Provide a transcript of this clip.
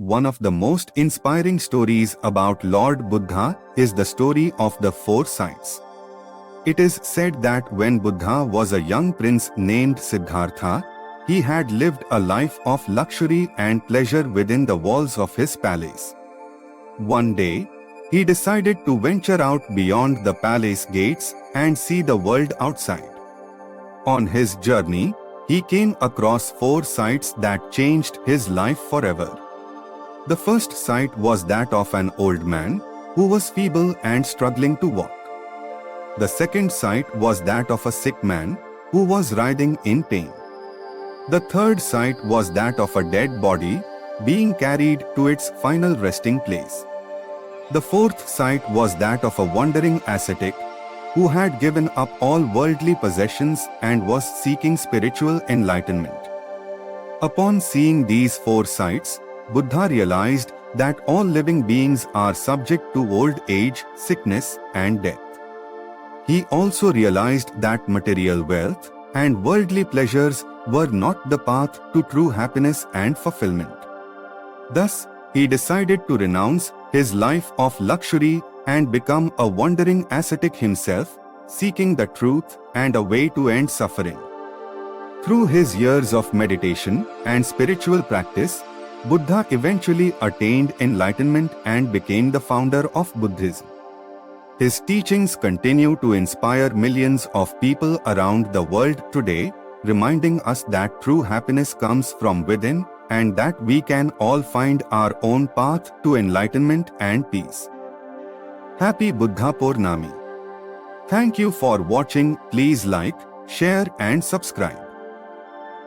one of the most inspiring stories about Lord Buddha is the story of the four sights. It is said that when Buddha was a young prince named Siddhartha, he had lived a life of luxury and pleasure within the walls of his palace. One day, he decided to venture out beyond the palace gates and see the world outside. On his journey, he came across four sights that changed his life forever. The first sight was that of an old man who was feeble and struggling to walk. The second sight was that of a sick man who was writhing in pain. The third sight was that of a dead body being carried to its final resting place. The fourth sight was that of a wandering ascetic who had given up all worldly possessions and was seeking spiritual enlightenment. Upon seeing these four sights, Buddha realized that all living beings are subject to old age, sickness, and death. He also realized that material wealth and worldly pleasures were not the path to true happiness and fulfillment. Thus, he decided to renounce his life of luxury and become a wandering ascetic himself, seeking the truth and a way to end suffering. Through his years of meditation and spiritual practice, Buddha eventually attained enlightenment and became the founder of Buddhism. His teachings continue to inspire millions of people around the world today, reminding us that true happiness comes from within and that we can all find our own path to enlightenment and peace. Happy Buddha Purnami! Thank you for watching. Please like, share and subscribe.